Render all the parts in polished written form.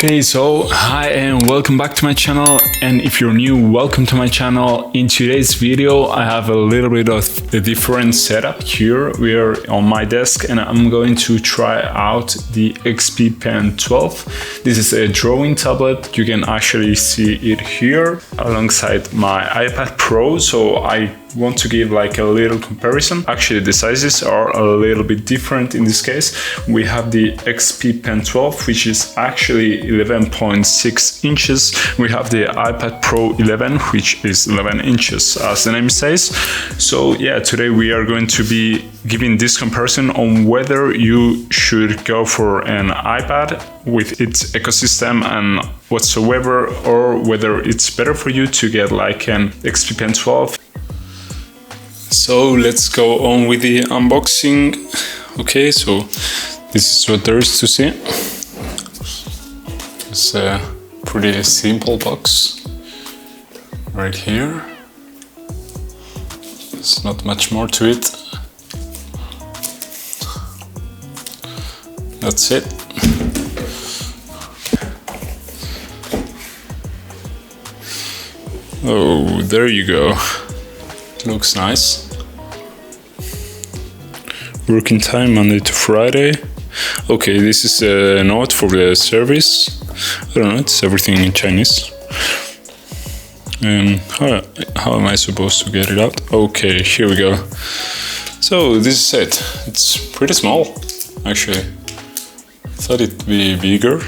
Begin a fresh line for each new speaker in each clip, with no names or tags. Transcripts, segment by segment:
Okay, so hi and welcome back to my channel, and if you're new, welcome to my channel. In today's video I have a little bit of a different setup here. We are on my desk and I'm going to try out the XP Pen 12. This is a drawing tablet. You can actually see it here alongside my iPad Pro, so I want to give like a little comparison. Actually the sizes are a little bit different. In this case we have the XP Pen 12, which is actually 11.6 inches. We have the iPad Pro 11, which is 11 inches as the name says. So yeah, today we are going to be giving this comparison on whether you should go for an iPad with its ecosystem and whatsoever, or whether it's better for you to get like an XP Pen 12. So let's go on with the unboxing. Okay, so this is what there is to see. It's a pretty simple box right here. There's not much more to it. That's it. Oh, there you go. Looks nice. Working time Monday to Friday. Okay, this is a note for the service. I don't know, it's everything in Chinese. And how am I supposed to get it out? Okay, here we go. So this is it. It's pretty small, actually. I thought it'd be bigger.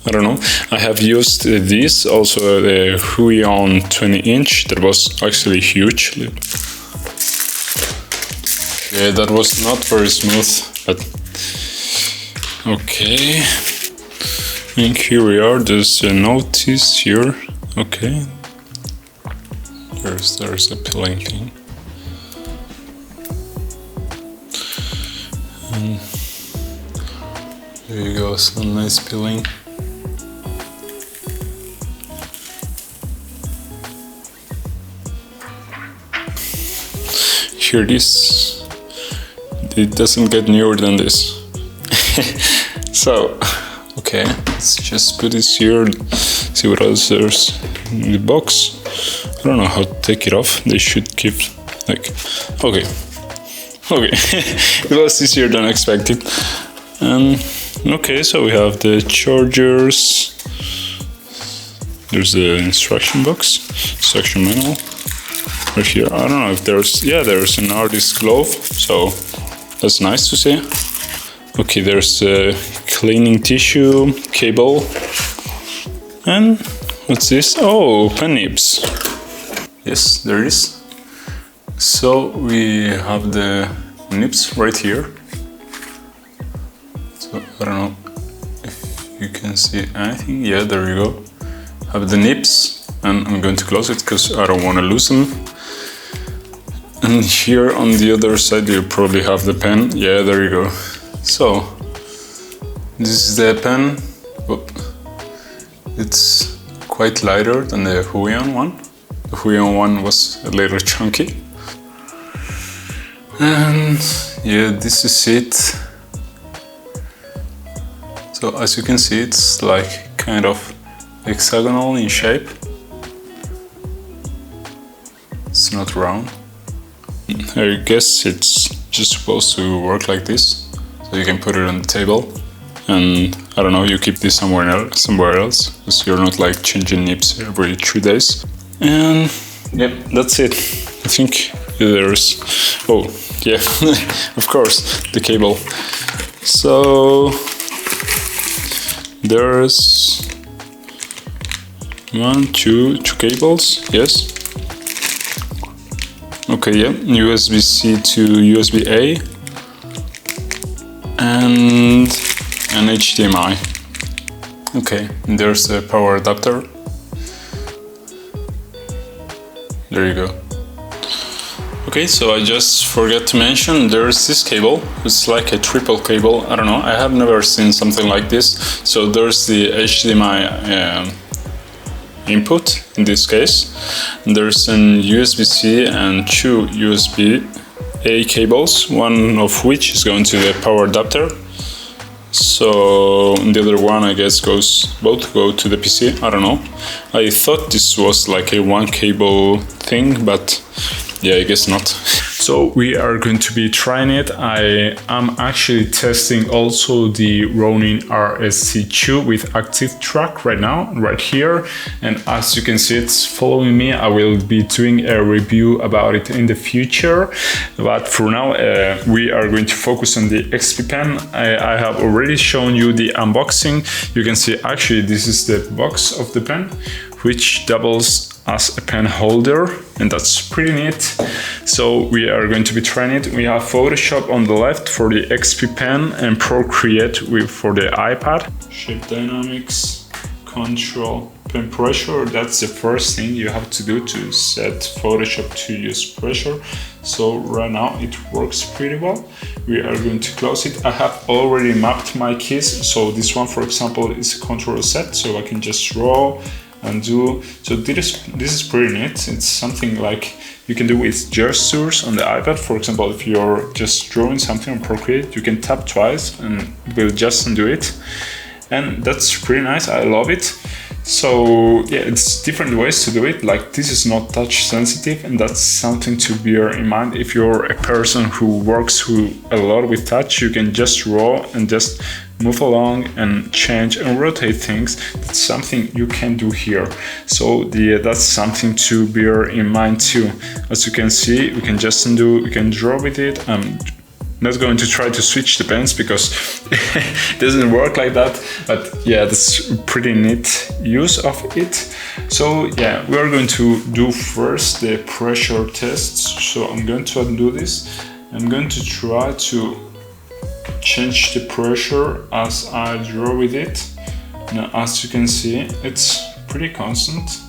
I don't know. I have used this, also the Huion 20-inch, that was actually huge. Yeah, that was not very smooth, but okay. And here we are. There's a notice here. Okay. There's a pilling thing. And there you go. Some nice pilling. Here it is. It doesn't get newer than this. So, okay, let's just put this here, see what else there's in the box. I don't know how to take it off. They should keep like, okay. It was easier than expected. Okay, so we have the chargers. There's the instruction box, instruction manual. Right here, I don't know if there's an artist glove, so that's nice to see. Okay, there's a cleaning tissue, cable, and what's this? Oh, pen nibs. Yes, there is. So we have the nibs right here. So I don't know if you can see anything. Yeah, there you go. Have the nibs, and I'm going to close it because I don't want to lose them. And here on the other side you probably have the pen. Yeah, there you go. So this is the pen. It's quite lighter than the Huion one. The Huion one was a little chunky. And yeah, this is it. So as you can see, it's like kind of hexagonal in shape. It's not round. I guess it's just supposed to work like this, so you can put it on the table, and I don't know, you keep this somewhere else, because you're not like changing nibs every 3 days. And yep, that's it. I think there's, oh yeah, of course, the cable. So there's two cables, yes. Okay, yeah, USB-C to USB-A and an HDMI. Okay, and there's a power adapter. There you go. Okay, so I just forgot to mention there's this cable. It's like a triple cable. I don't know, I have never seen something like this. So there's the HDMI input in this case. There's an USB-C and 2 USB-A cables, one of which is going to the power adapter. So the other one, I guess, both go to the PC. I don't know. I thought this was like a one cable thing, but yeah, I guess not. So we are going to be trying it. I am actually testing also the Ronin RSC2 with active track right now, right here. And as you can see, it's following me. I will be doing a review about it in the future. But for now, we are going to focus on the XP Pen. I have already shown you the unboxing. You can see actually this is the box of the pen, which doubles as a pen holder, and that's pretty neat. So we are going to be trying it. We have Photoshop on the left for the XP Pen and Procreate for the iPad. Shape dynamics, control pen pressure. That's the first thing you have to do to set Photoshop to use pressure. So right now it works pretty well. We are going to close it. I have already mapped my keys. So this one, for example, is a control set, so I can just draw and do. So this is pretty neat. It's something like you can do with gestures on the iPad. For example, if you're just drawing something on Procreate, you can tap twice and it will just undo it. And that's pretty nice. I love it. So yeah, it's different ways to do it. Like this is not touch sensitive, and that's something to bear in mind. If you're a person who works a lot with touch, you can just draw and just move along and change and rotate things. That's something you can do here. So that's something to bear in mind too. As you can see, we can just undo, we can draw with it. I'm not going to try to switch the pens because it doesn't work like that, but yeah, that's pretty neat use of it. So yeah, we are going to do first the pressure tests. So I'm going to undo this. I'm going to try to change the pressure as I draw with it. Now, as you can see, it's pretty constant.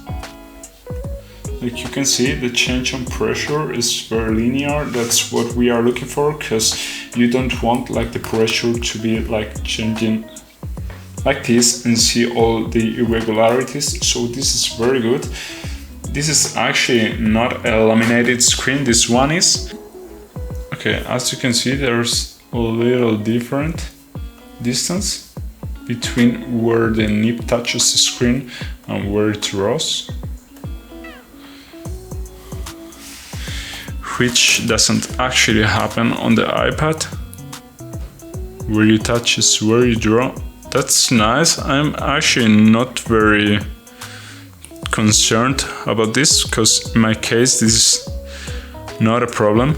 Like you can see, the change on pressure is very linear. That's what we are looking for, because you don't want like the pressure to be like changing like this and see all the irregularities. So this is very good. This is actually not a laminated screen, this one is. Okay, as you can see, there's a little different distance between where the nib touches the screen and where it draws, which doesn't actually happen on the iPad. Where you touch is where you draw. That's nice. I'm actually not very concerned about this, because in my case this is not a problem.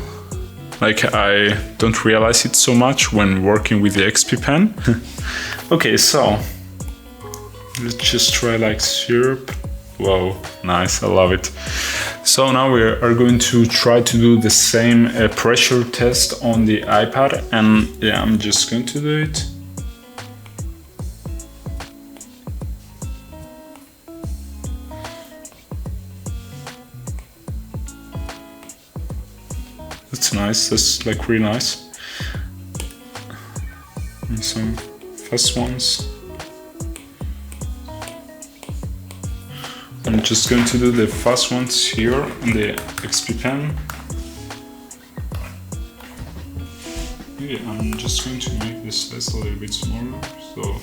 Like I don't realize it so much when working with the XP Pen. Okay, so let's just try like syrup. Wow, nice, I love it. So now we are going to try to do the same pressure test on the iPad, and yeah, I'm just going to do it. That's nice, that's like really nice. And some fast ones. I'm just going to do the fast ones here on the XP Pen. Maybe I'm just going to make this size a little bit smaller, so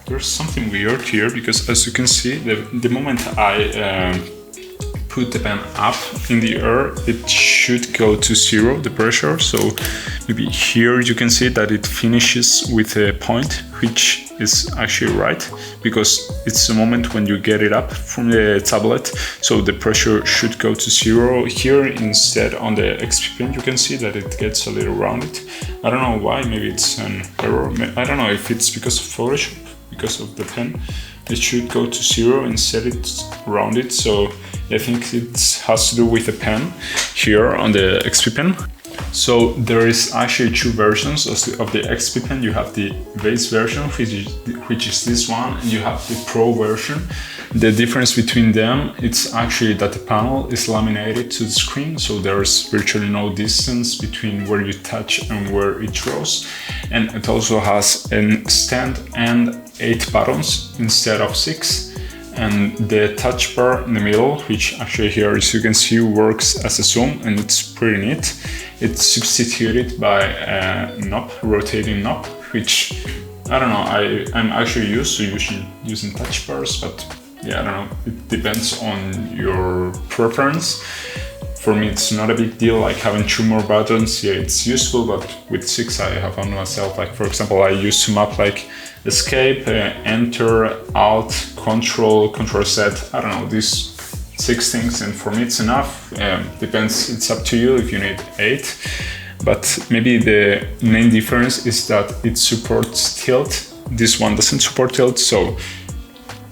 there's something weird here, because as you can see, the moment I put the pen up in the air, it should go to zero, the pressure. So maybe here you can see that it finishes with a point, which is actually right, because it's the moment when you get it up from the tablet. So the pressure should go to zero. Here instead on the XP Pen you can see that it gets a little rounded. I don't know why, maybe it's an error. I don't know if it's because of Photoshop, because of the pen. It should go to zero, instead it's rounded. So I think it has to do with the pen here on the XP Pen. So there is actually two versions of the XP Pen. You have the base version, which is this one, and you have the Pro version. The difference between them, it's actually that the panel is laminated to the screen, so there's virtually no distance between where you touch and where it draws. And it also has a stand and 8 buttons instead of 6. and the touch bar in the middle, which actually here, as you can see, works as a zoom, and it's pretty neat. It's substituted by a knob, rotating knob, which I don't know, I'm actually used to using touch bars, but yeah, I don't know, it depends on your preference. For me, it's not a big deal, like having 2 more buttons. Yeah, it's useful, but with 6 I have found myself, like for example, I used to map like escape, enter, alt, control Z, I don't know, these 6 things, and for me it's enough. Depends, it's up to you if you need 8. But maybe the main difference is that it supports tilt. This one doesn't support tilt, so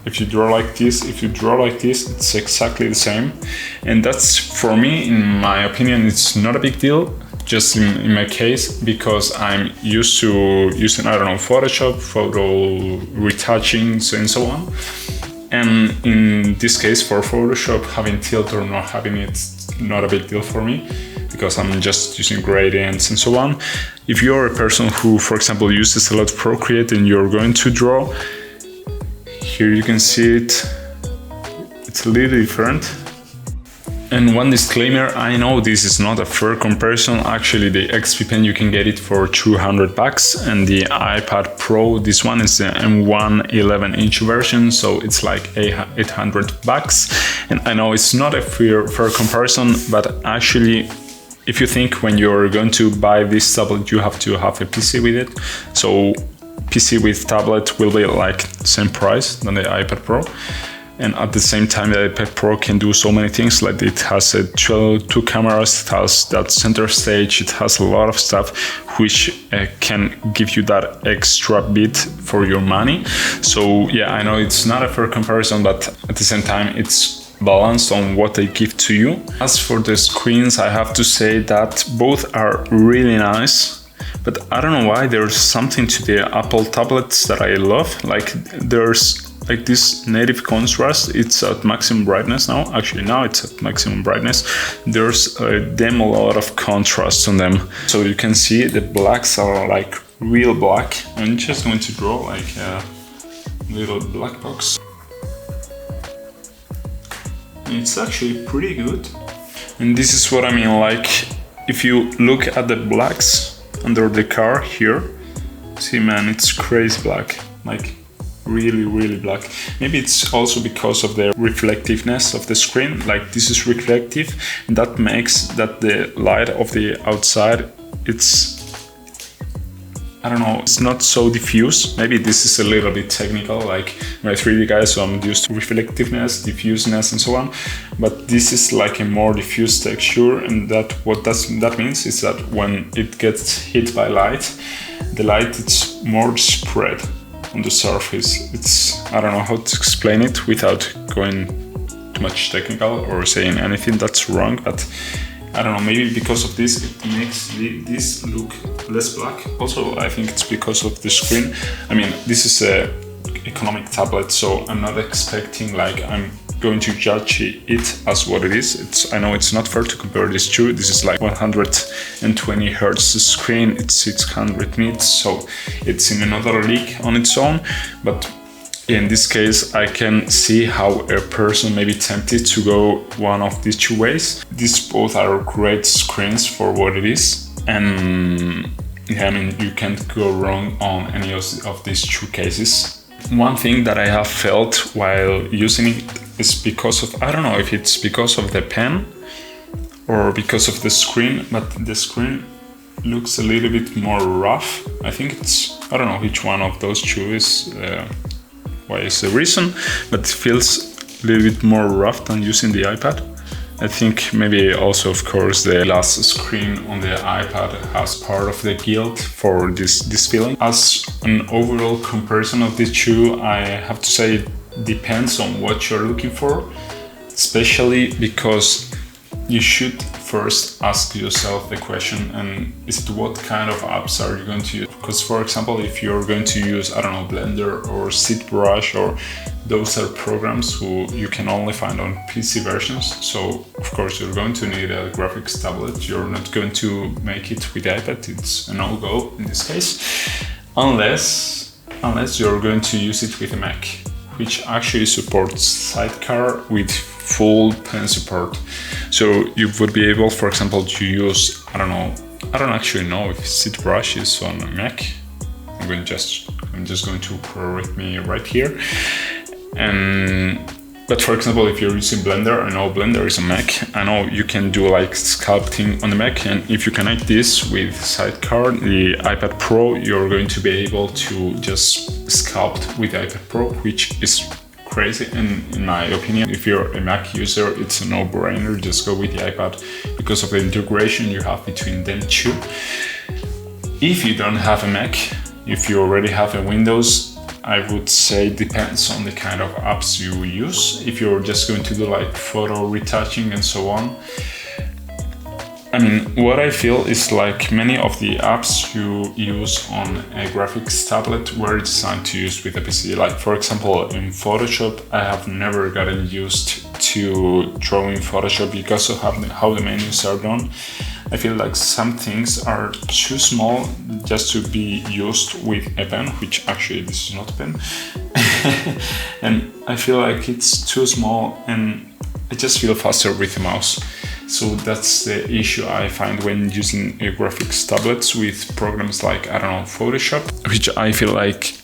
if you draw like this, it's exactly the same. And that's, for me, in my opinion, it's not a big deal, just in my case, because I'm used to using, I don't know, Photoshop, photo retouching, and so on. And in this case, for Photoshop, having tilt or not having it's not a big deal for me, because I'm just using gradients and so on. If you're a person who, for example, uses a lot of Procreate and you're going to draw, here you can see it's a little different. And one disclaimer, I know this is not a fair comparison. Actually, the XP Pen, you can get it for $200, and the iPad Pro, this one is the M1 11-inch version, so it's like $800. And I know it's not a fair comparison, but actually, if you think when you're going to buy this tablet, you have to have a PC with it. So PC with tablet will be like the same price than the iPad Pro. And at the same time, the iPad Pro can do so many things, like it has 2 cameras, it has that center stage, it has a lot of stuff which can give you that extra bit for your money. So yeah, I know it's not a fair comparison, but at the same time, it's balanced on what they give to you. As for the screens, I have to say that both are really nice, but I don't know why, there's something to the Apple tablets that I love. Like there's like this native contrast, it's at maximum brightness now. Actually, now it's at maximum brightness. There's them a lot of contrast on them. So you can see the blacks are like real black. I'm just going to draw like a little black box. It's actually pretty good. And this is what I mean, like if you look at the blacks under the car here, see man, it's crazy black, like really black. Maybe it's also because of the reflectiveness of the screen, like this is reflective, and that makes that the light of the outside, it's, I don't know, it's not so diffuse. Maybe this is a little bit technical, like my 3D guy, so I'm used to reflectiveness, diffuseness and so on, but this is like a more diffuse texture, and that means is that when it gets hit by light, the light is more spread on the surface. It's, I don't know how to explain it without going too much technical or saying anything that's wrong, but I don't know, maybe because of this it makes this look less black. Also, I think it's because of the screen. I mean, this is a economic tablet, so I'm not expecting like I'm going to judge it as what it is. I know it's not fair to compare these two. This is like 120 hertz screen, it's 600 nits, so it's in another league on its own. But in this case, I can see how a person may be tempted to go one of these 2 ways. These both are great screens for what it is, and yeah, I mean, you can't go wrong on any of these 2 cases. One thing that I have felt while using it is because of, I don't know if it's because of the pen or because of the screen, but the screen looks a little bit more rough. I think it's, I don't know which one of those 2 is, why is the reason, but it feels a little bit more rough than using the iPad. I think maybe also, of course, the glass screen on the iPad has part of the guilt for this feeling. As an overall comparison of the 2, I have to say it depends on what you're looking for, especially because you should first ask yourself the question, and is it what kind of apps are you going to use? Because for example, if you're going to use, I don't know, Blender or ZBrush, or those are programs who you can only find on PC versions. So of course you're going to need a graphics tablet. You're not going to make it with the iPad. It's a no-go in this case, unless you're going to use it with a Mac. which actually supports Sidecar with full pen support. So you would be able, for example, to use, I don't actually know if ZBrush is on a Mac. I'm just going to correct me right here. But for example, if you're using Blender, I know Blender is a Mac. I know you can do like sculpting on the Mac, and if you connect this with Sidecar, the iPad Pro, you're going to be able to just sculpt with the iPad Pro, which is crazy. And in my opinion, if you're a Mac user, it's a no-brainer. Just go with the iPad because of the integration you have between them two. If you don't have a Mac, if you already have a Windows, I would say it depends on the kind of apps you use. If you're just going to do like photo retouching and so on, I mean, what I feel is like many of the apps you use on a graphics tablet were designed to use with a PC. Like for example, in Photoshop, I have never gotten used to drawing Photoshop because of how the menus are done. I feel like some things are too small just to be used with a pen, which actually this is not a pen. And I feel like it's too small and I just feel faster with the mouse. So that's the issue I find when using graphics tablets with programs like, I don't know, Photoshop, which I feel like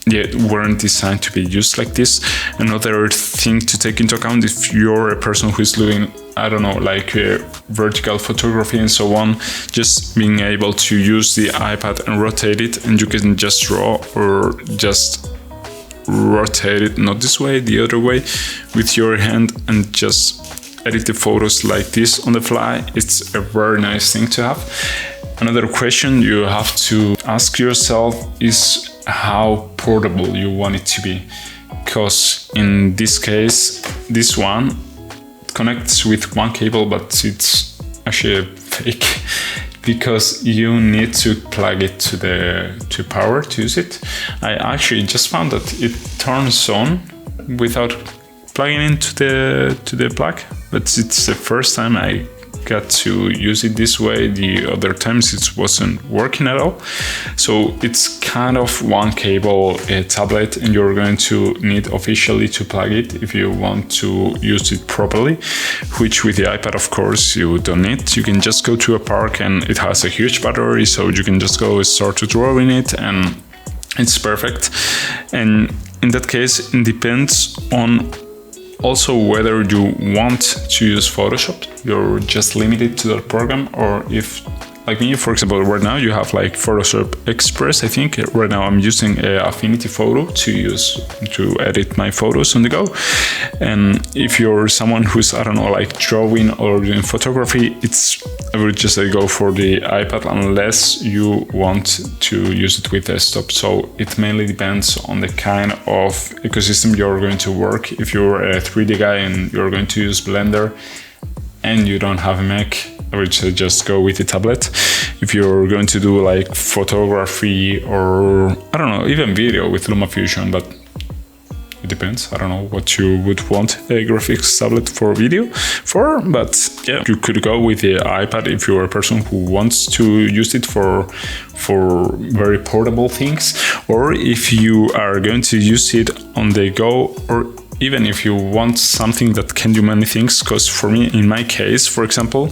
weren't designed to be used like this. Another thing to take into account, if you're a person who's doing, I don't know, like vertical photography and so on, just being able to use the iPad and rotate it, and you can just draw or just rotate it, not this way, the other way, with your hand, and just edit the photos like this on the fly. It's a very nice thing to have. Another question you have to ask yourself is how portable you want it to be. Because in this case, this one connects with one cable, but it's actually fake because you need to plug it to power to use it. I actually just found that it turns on without plugging into the plug, but it's the first time I got to use it this way. The other times it wasn't working at all. So it's kind of one cable tablet, and you're going to need officially to plug it if you want to use it properly, which with the iPad, of course, you don't need. You can just go to a park and it has a huge battery, so you can just go start to draw in it and it's perfect. And in that case, it depends on also whether you want to use Photoshop, you're just limited to that program, or if, like me, for example, right now you have like Photoshop Express. I think right now I'm using Affinity Photo to edit my photos on the go. And if you're someone who's, I don't know, like drawing or doing photography, I would just say go for the iPad unless you want to use it with desktop. So it mainly depends on the kind of ecosystem you're going to work. If you're a 3D guy and you're going to use Blender and you don't have a Mac, I would say just go with the tablet. If you're going to do like photography or, I don't know, even video with LumaFusion, but it depends. I don't know what you would want a graphics tablet for video for, but yeah, you could go with the iPad if you're a person who wants to use it for very portable things, or if you are going to use it on the go, or even if you want something that can do many things. Because for me, in my case, for example,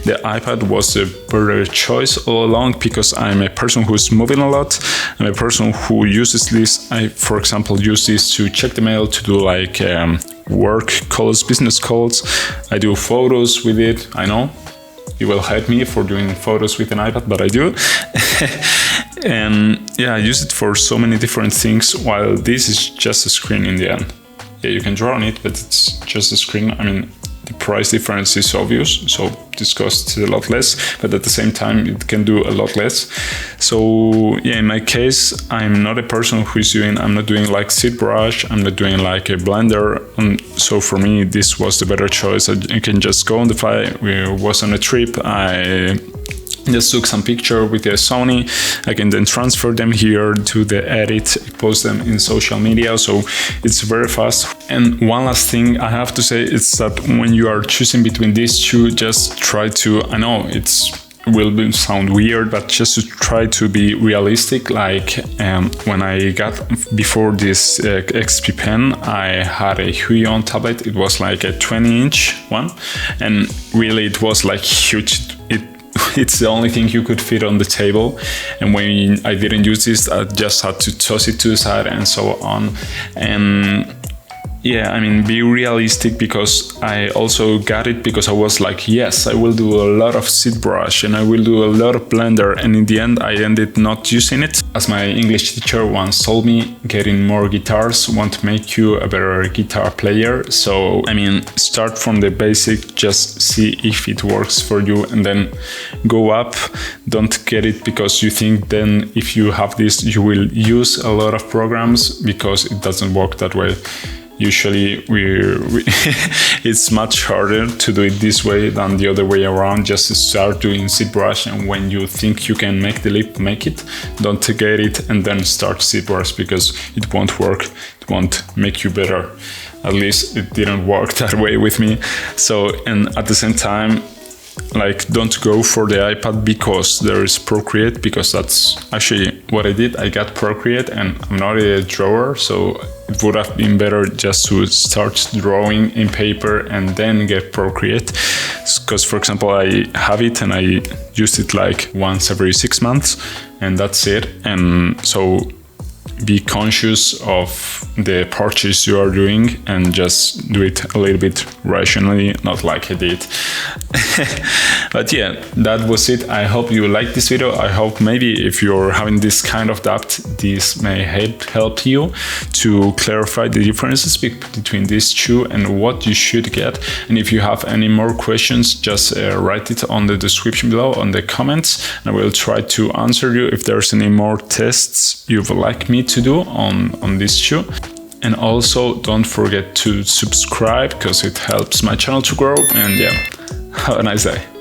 the iPad was a better choice all along because I'm a person who's moving a lot. I'm a person who uses this. I, for example, use this to check the mail, to do like work calls, business calls. I do photos with it. I know you will hate me for doing photos with an iPad, but I do. And yeah, I use it for so many different things, while this is just a screen in the end. Yeah, you can draw on it, but it's just a screen. I mean, the price difference is obvious, so this costs a lot less, but at the same time, it can do a lot less. So yeah, in my case, I'm not a person I'm not doing like ZBrush, I'm not doing like a Blender. And so for me, this was the better choice. I can just go on the fly. We was on a trip. I just took some picture with the Sony. I can then transfer them here to the edit, post them in social media. So it's very fast. And one last thing I have to say is that when you are choosing between these two, just try to, I know it's will sound weird, but just to try to be realistic, like when I got before this XP pen, I had a Huion tablet. It was like a 20-inch one, and really it was like huge. It's the only thing you could fit on the table, and when I didn't use this, I just had to toss it to the side and so on. And yeah, I mean, be realistic, because I also got it because I was like, yes, I will do a lot of ZBrush and I will do a lot of Blender, and in the end I ended not using it. As my English teacher once told me, getting more guitars won't make you a better guitar player. So, I mean, start from the basic, just see if it works for you and then go up. Don't get it because you think then if you have this, you will use a lot of programs, because it doesn't work that way. Usually it's much harder to do it this way than the other way around. Just start doing ZBrush, and when you think you can make the leap, make it. Don't get it and then start ZBrush, because it won't work. It won't make you better. At least it didn't work that way with me. So, and at the same time, like, don't go for the iPad because there is Procreate, because that's actually what I did. I got Procreate and I'm not a drawer, so it would have been better just to start drawing in paper and then get Procreate. Because, for example, I have it and I use it like once every 6 months, and that's it. And so be conscious of the purchase you are doing and just do it a little bit rationally, not like I did. But yeah, that was it. I hope you liked this video. I hope maybe if you're having this kind of doubt, this may help you to clarify the differences between these two and what you should get. And if you have any more questions, just write it on the description below, on the comments, and I will try to answer you if there's any more tests you would like me to do on this shoe. And also don't forget to subscribe, because it helps my channel to grow. And yeah, have a nice day.